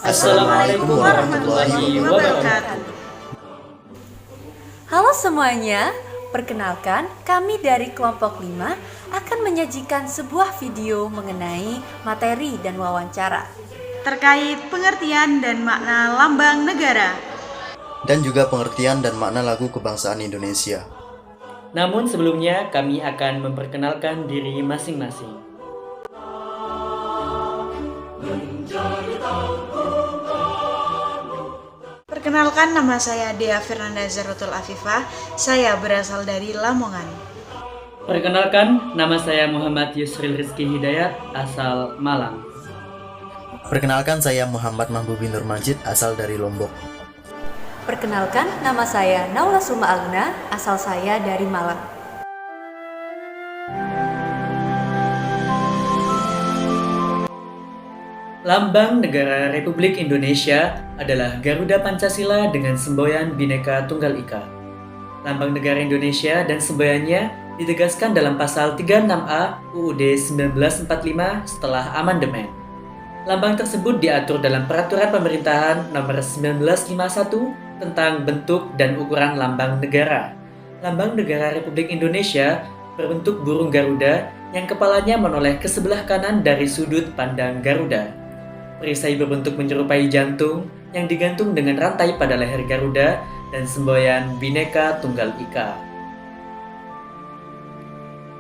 Assalamualaikum warahmatullahi wabarakatuh. Halo semuanya, perkenalkan kami dari kelompok 5 akan menyajikan sebuah video mengenai materi dan wawancara terkait pengertian dan makna lambang negara dan juga pengertian dan makna lagu kebangsaan Indonesia. Namun sebelumnya kami akan memperkenalkan diri masing-masing. Perkenalkan, nama saya Dea Fernanda Zaratul Afifah. Saya berasal dari Lamongan. Perkenalkan, nama saya Muhammad Yusril Rizky Hidayat, asal Malang. Perkenalkan, saya Muhammad Mahbubi Nur Majid, asal dari Lombok. Perkenalkan, nama saya Naula Suma Agna, asal saya dari Malang. Lambang Negara Republik Indonesia adalah Garuda Pancasila dengan semboyan Bhinneka Tunggal Ika. Lambang Negara Indonesia dan semboyannya ditegaskan dalam pasal 36A UUD 1945 setelah amandemen. Lambang tersebut diatur dalam Peraturan Pemerintahan Nomor 1951 tentang bentuk dan ukuran lambang negara. Lambang Negara Republik Indonesia berbentuk burung Garuda yang kepalanya menoleh ke sebelah kanan dari sudut pandang Garuda. Perisai berbentuk menyerupai jantung yang digantung dengan rantai pada leher Garuda dan semboyan Bhinneka Tunggal Ika.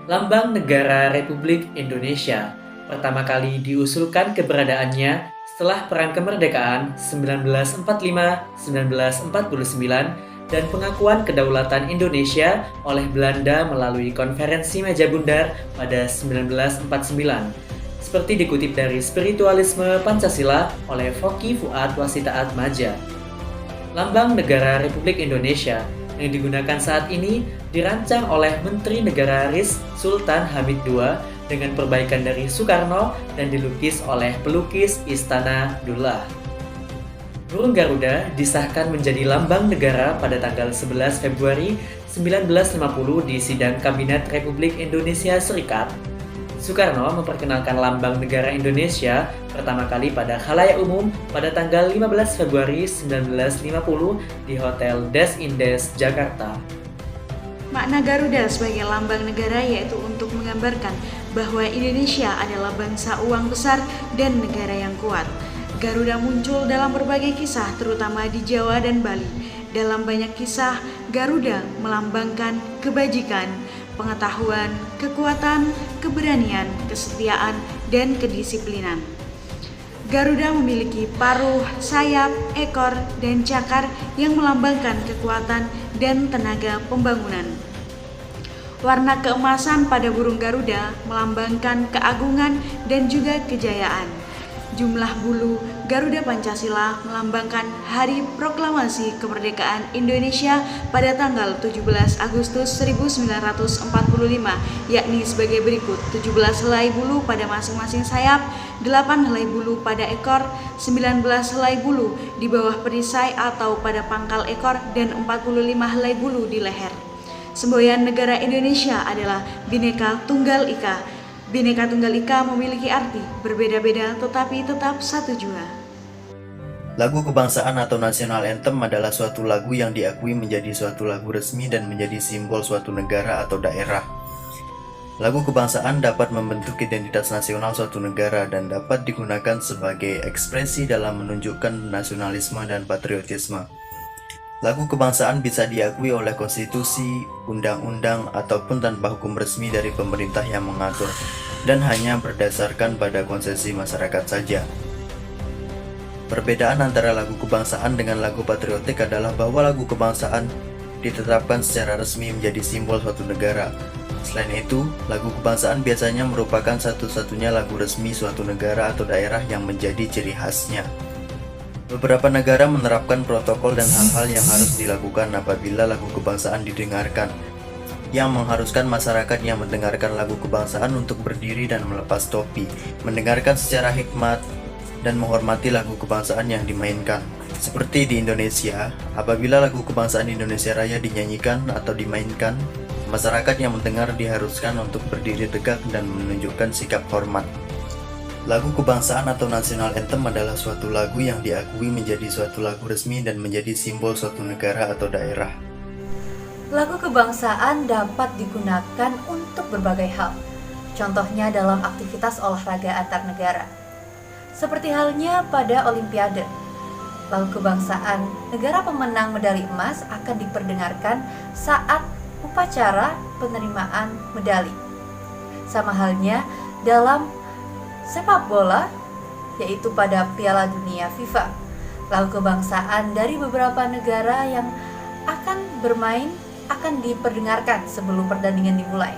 Lambang Negara Republik Indonesia pertama kali diusulkan keberadaannya setelah Perang Kemerdekaan 1945-1949 dan pengakuan kedaulatan Indonesia oleh Belanda melalui Konferensi Meja Bundar pada 1949. Seperti dikutip dari Spiritualisme Pancasila oleh Foky Fuad Wasita Atmaja. Lambang Negara Republik Indonesia yang digunakan saat ini dirancang oleh Menteri Negara RIS Sultan Hamid II dengan perbaikan dari Soekarno dan dilukis oleh pelukis Istana Dullah. Burung Garuda disahkan menjadi lambang negara pada tanggal 11 Februari 1950 di Sidang Kabinet Republik Indonesia Serikat. Soekarno memperkenalkan lambang negara Indonesia pertama kali pada khalayak umum pada tanggal 15 Februari 1950 di Hotel Des Indes, Jakarta. Makna Garuda sebagai lambang negara yaitu untuk menggambarkan bahwa Indonesia adalah bangsa uang besar dan negara yang kuat. Garuda muncul dalam berbagai kisah terutama di Jawa dan Bali. Dalam banyak kisah, Garuda melambangkan kebajikan, pengetahuan, kekuatan, keberanian, kesetiaan, dan kedisiplinan. Garuda memiliki paruh, sayap, ekor, dan cakar yang melambangkan kekuatan dan tenaga pembangunan. Warna keemasan pada burung Garuda melambangkan keagungan dan juga kejayaan. Jumlah bulu Garuda Pancasila melambangkan Hari Proklamasi Kemerdekaan Indonesia pada tanggal 17 Agustus 1945, yakni sebagai berikut: 17 helai bulu pada masing-masing sayap, 8 helai bulu pada ekor, 19 helai bulu di bawah perisai atau pada pangkal ekor, dan 45 helai bulu di leher. Semboyan negara Indonesia adalah Bhinneka Tunggal Ika. Bhinneka Tunggal Ika memiliki arti berbeda-beda tetapi tetap satu jua. Lagu kebangsaan atau national anthem adalah suatu lagu yang diakui menjadi suatu lagu resmi dan menjadi simbol suatu negara atau daerah. Lagu kebangsaan dapat membentuk identitas nasional suatu negara dan dapat digunakan sebagai ekspresi dalam menunjukkan nasionalisme dan patriotisme. Lagu kebangsaan bisa diakui oleh konstitusi, undang-undang, ataupun tanpa hukum resmi dari pemerintah yang mengatur, dan hanya berdasarkan pada konsesi masyarakat saja. Perbedaan antara lagu kebangsaan dengan lagu patriotik adalah bahwa lagu kebangsaan ditetapkan secara resmi menjadi simbol suatu negara. Selain itu, lagu kebangsaan biasanya merupakan satu-satunya lagu resmi suatu negara atau daerah yang menjadi ciri khasnya. Beberapa negara menerapkan protokol dan hal-hal yang harus dilakukan apabila lagu kebangsaan didengarkan, yang mengharuskan masyarakat yang mendengarkan lagu kebangsaan untuk berdiri dan melepas topi, mendengarkan secara hikmat, dan menghormati lagu kebangsaan yang dimainkan. Seperti di Indonesia, apabila lagu kebangsaan Indonesia Raya dinyanyikan atau dimainkan, masyarakat yang mendengar diharuskan untuk berdiri tegak dan menunjukkan sikap hormat. Lagu kebangsaan atau national anthem adalah suatu lagu yang diakui menjadi suatu lagu resmi dan menjadi simbol suatu negara atau daerah. Lagu kebangsaan dapat digunakan untuk berbagai hal. Contohnya dalam aktivitas olahraga antar negara. Seperti halnya pada Olimpiade. Lagu kebangsaan negara pemenang medali emas akan diperdengarkan saat upacara penerimaan medali. Sama halnya dalam sepak bola, yaitu pada Piala Dunia FIFA. Lagu kebangsaan dari beberapa negara yang akan bermain akan diperdengarkan sebelum pertandingan dimulai.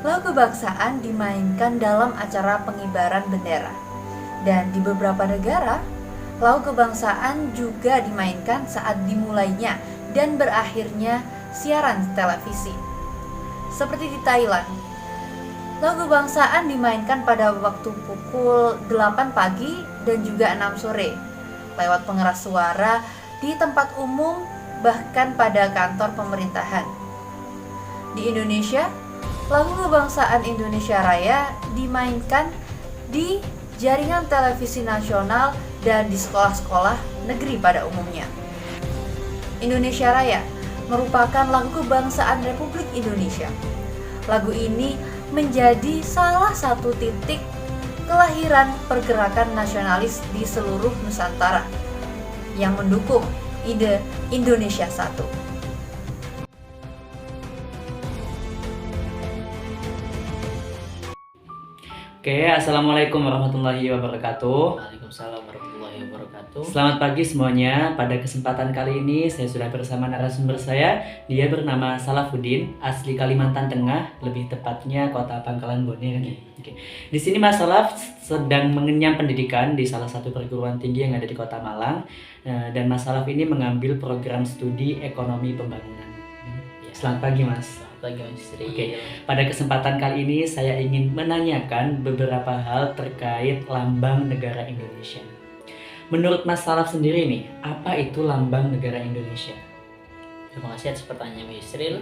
Lagu kebangsaan dimainkan dalam acara pengibaran bendera. Dan di beberapa negara, lagu kebangsaan juga dimainkan saat dimulainya dan berakhirnya siaran televisi. Seperti di Thailand, lagu kebangsaan dimainkan pada waktu pukul 8 pagi dan juga 6 sore lewat pengeras suara di tempat umum bahkan pada kantor pemerintahan. Di Indonesia, lagu kebangsaan Indonesia Raya dimainkan di jaringan televisi nasional dan di sekolah-sekolah negeri pada umumnya. Indonesia Raya merupakan lagu kebangsaan Republik Indonesia. Lagu ini menjadi salah satu titik kelahiran pergerakan nasionalis di seluruh Nusantara yang mendukung ide Indonesia Satu. Oke, Assalamualaikum warahmatullahi wabarakatuh. Waalaikumsalam warahmatullahi wabarakatuh. Selamat pagi semuanya. Pada kesempatan kali ini saya sudah bersama narasumber saya. Dia bernama Salafuddin, asli Kalimantan Tengah, lebih tepatnya Kota Pangkalan Bone. Oke. Di sini Mas Salaf sedang mengenyam pendidikan di salah satu perguruan tinggi yang ada di Kota Malang. Dan Mas Salaf ini mengambil program studi ekonomi pembangunan. Selamat pagi, Mas. Pagi Mas Sri. Oke, pada kesempatan kali ini saya ingin menanyakan beberapa hal terkait lambang negara Indonesia. Menurut Mas Salaf sendiri nih, apa itu lambang negara Indonesia? Terima kasih atas pertanyaan Mas Sri.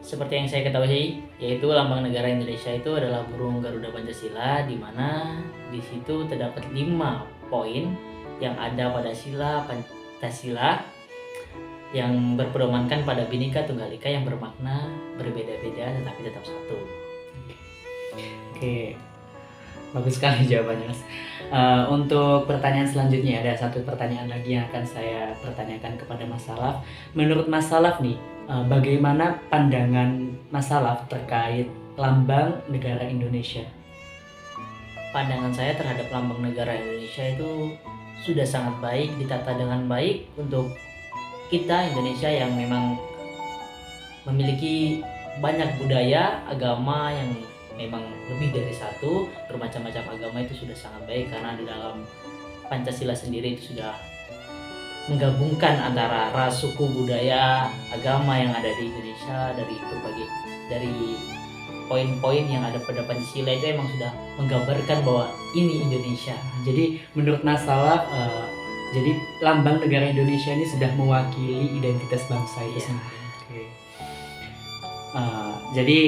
Seperti yang saya ketahui, yaitu lambang negara Indonesia itu adalah burung Garuda Pancasila, di mana di situ terdapat 5 poin yang ada pada sila Pancasila yang berpedomankan pada Bhinneka Tunggal Ika yang bermakna berbeda-beda tetapi tetap satu. Oke, bagus sekali jawabannya, Mas. Untuk pertanyaan selanjutnya, ada satu pertanyaan lagi yang akan saya pertanyakan kepada Mas Salaf. Menurut Mas Salaf nih, bagaimana pandangan Mas Salaf terkait lambang negara Indonesia? Pandangan saya terhadap lambang negara Indonesia itu sudah sangat baik, ditata dengan baik untuk kita Indonesia yang memang memiliki banyak budaya, agama yang memang lebih dari satu, bermacam-macam agama, itu sudah sangat baik karena di dalam Pancasila sendiri itu sudah menggabungkan antara ras, suku, budaya, agama yang ada di Indonesia dari poin-poin yang ada pada Pancasila itu emang sudah menggambarkan bahwa ini Indonesia. Jadi menurut Mas Salaf, jadi lambang negara Indonesia ini sudah mewakili identitas bangsa itu sendiri. Oke. Jadi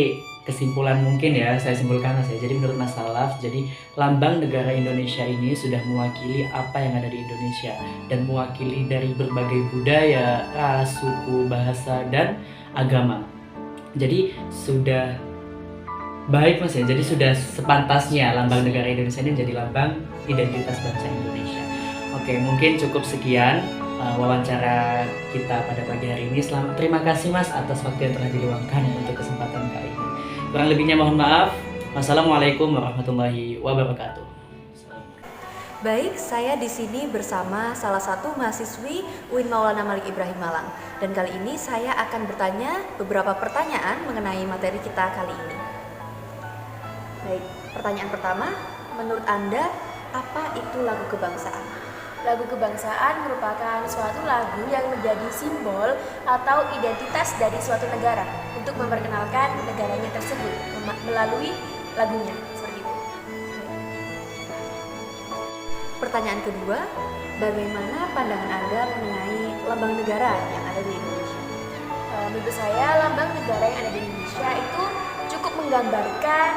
kesimpulan mungkin ya, saya simpulkan Mas ya. Jadi menurut Mas Salaf, jadi lambang negara Indonesia ini sudah mewakili apa yang ada di Indonesia dan mewakili dari berbagai budaya, ras, suku, bahasa, dan agama. Jadi sudah baik Mas ya. Jadi sudah sepantasnya lambang negara Indonesia ini menjadi lambang identitas bangsa Indonesia. Oke, mungkin cukup sekian wawancara kita pada pagi hari ini. Terima kasih Mas atas waktu yang telah diluangkan untuk kesempatan kali ini. Kurang lebihnya mohon maaf. Wassalamualaikum warahmatullahi wabarakatuh. Baik, saya di sini bersama salah satu mahasiswi UIN Maulana Malik Ibrahim Malang. Dan kali ini saya akan bertanya beberapa pertanyaan mengenai materi kita kali ini. Baik, pertanyaan pertama, menurut Anda apa itu lagu kebangsaan? Lagu kebangsaan merupakan suatu lagu yang menjadi simbol atau identitas dari suatu negara untuk memperkenalkan negaranya tersebut melalui lagunya, seperti itu. Pertanyaan kedua, bagaimana pandangan Anda mengenai lambang negara yang ada di Indonesia? Menurut saya lambang negara yang ada di Indonesia itu cukup menggambarkan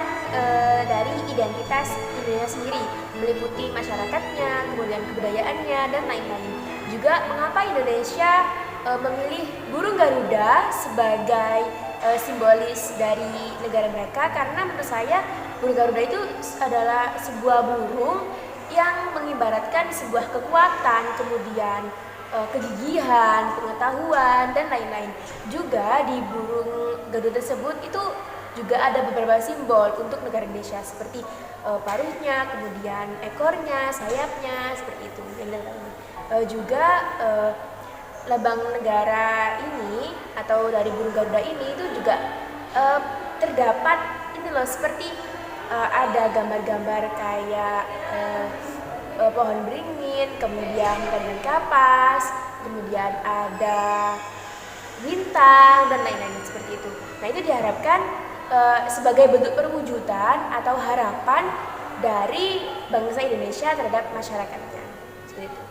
dari identitas Indonesia sendiri, meliputi masyarakatnya, kemudian kebudayaannya, dan lain-lain. Juga mengapa Indonesia memilih burung Garuda sebagai simbolis dari negara mereka, karena menurut saya burung Garuda itu adalah sebuah burung yang mengibaratkan sebuah kekuatan, kemudian kegigihan, pengetahuan, dan lain-lain. Juga di burung Garuda tersebut itu juga ada beberapa simbol untuk negara Indonesia, seperti paruhnya, kemudian ekornya, sayapnya, seperti itu. Juga lambang negara ini atau dari burung Garuda ini itu juga terdapat ini loh, seperti ada gambar-gambar kayak pohon beringin, kemudian ikan kapas, kemudian ada bintang dan lain-lain seperti itu. Nah, itu diharapkan sebagai bentuk perwujudan atau harapan dari bangsa Indonesia terhadap masyarakatnya. Seperti itu.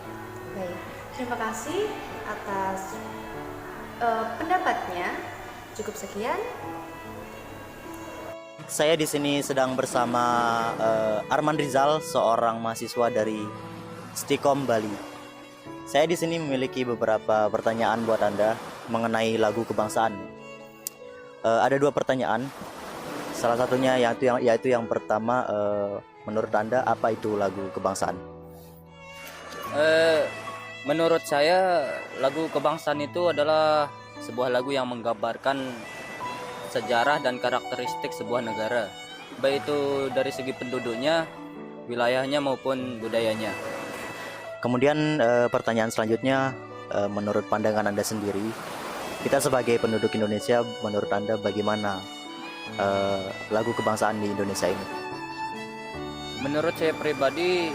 Baik, terima kasih atas pendapatnya. Cukup sekian. Saya di sini sedang bersama Arman Rizal, seorang mahasiswa dari Stikom Bali. Saya di sini memiliki beberapa pertanyaan buat Anda mengenai lagu kebangsaan. Ada 2 pertanyaan. Salah satunya yaitu yang pertama, menurut Anda apa itu lagu kebangsaan? Menurut saya lagu kebangsaan itu adalah sebuah lagu yang menggambarkan sejarah dan karakteristik sebuah negara, baik itu dari segi penduduknya, wilayahnya maupun budayanya. Kemudian pertanyaan selanjutnya, menurut pandangan Anda sendiri, kita sebagai penduduk Indonesia, menurut Anda bagaimana lagu kebangsaan di Indonesia ini? Menurut saya pribadi,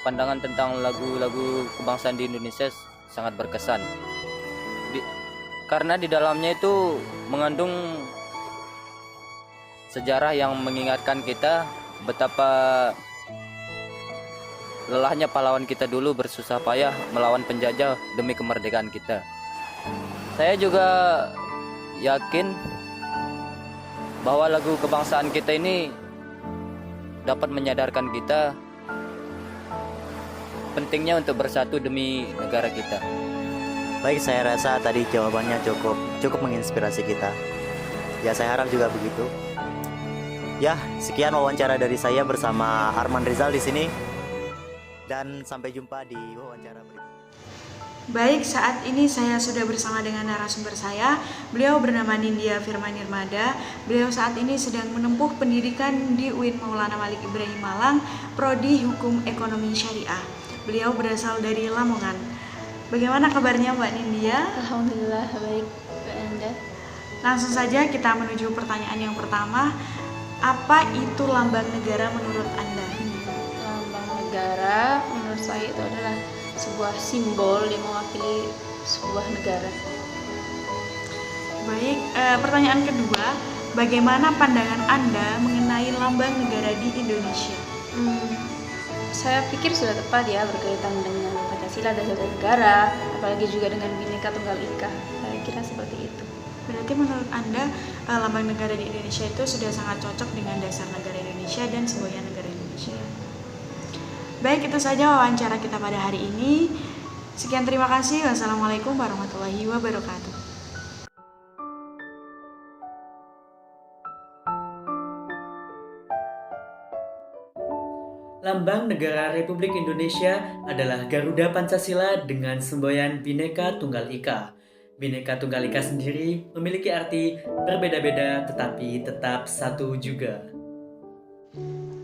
pandangan tentang lagu-lagu kebangsaan di Indonesia sangat berkesan. Karena di dalamnya itu mengandung sejarah yang mengingatkan kita betapa lelahnya pahlawan kita dulu bersusah payah melawan penjajah demi kemerdekaan kita. Saya juga yakin bahwa lagu kebangsaan kita ini dapat menyadarkan kita pentingnya untuk bersatu demi negara kita. Baik, saya rasa tadi jawabannya cukup menginspirasi kita. Ya, saya harap juga begitu. Ya, sekian wawancara dari saya bersama Arman Rizal di sini. Dan sampai jumpa di wawancara berikutnya. Baik, saat ini saya sudah bersama dengan narasumber saya. Beliau bernama Nindya Firmanirmada. Beliau saat ini sedang menempuh pendidikan di UIN Maulana Malik Ibrahim Malang, Prodi Hukum Ekonomi Syariah. Beliau berasal dari Lamongan. Bagaimana kabarnya Mbak Nindya? Alhamdulillah baik, Mbak Anda. Langsung saja kita menuju pertanyaan yang pertama. Apa itu lambang negara menurut Anda? Lambang negara menurut saya itu adalah sebuah simbol yang mewakili sebuah negara. Baik, pertanyaan kedua. Bagaimana pandangan Anda mengenai lambang negara di Indonesia? Saya pikir sudah tepat ya, berkaitan dengan Pancasila dan Dasar Negara, apalagi juga dengan Bhinneka Tunggal Ika. Saya kira seperti itu. Berarti menurut Anda lambang negara di Indonesia itu sudah sangat cocok dengan dasar negara Indonesia dan semboyan negara Indonesia. Baik, itu saja wawancara kita pada hari ini. Sekian, terima kasih. Wassalamualaikum warahmatullahi wabarakatuh. Lambang Negara Republik Indonesia adalah Garuda Pancasila dengan semboyan Bhinneka Tunggal Ika. Bhinneka Tunggal Ika sendiri memiliki arti berbeda-beda tetapi tetap satu juga.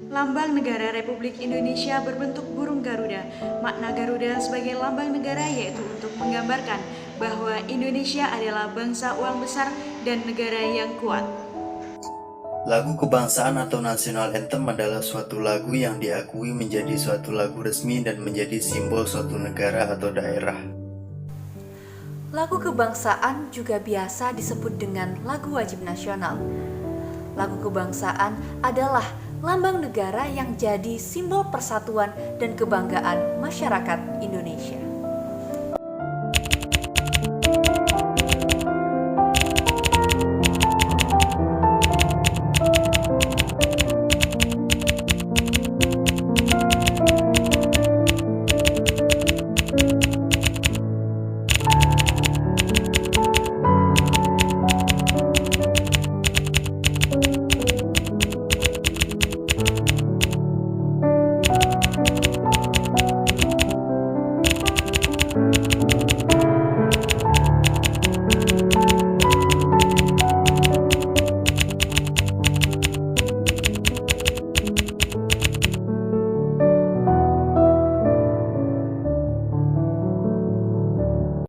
Lambang Negara Republik Indonesia berbentuk burung Garuda. Makna Garuda sebagai lambang negara yaitu untuk menggambarkan bahwa Indonesia adalah bangsa uang besar dan negara yang kuat. Lagu kebangsaan atau national anthem adalah suatu lagu yang diakui menjadi suatu lagu resmi dan menjadi simbol suatu negara atau daerah. Lagu kebangsaan juga biasa disebut dengan lagu wajib nasional. Lagu kebangsaan adalah lambang negara yang jadi simbol persatuan dan kebanggaan masyarakat Indonesia.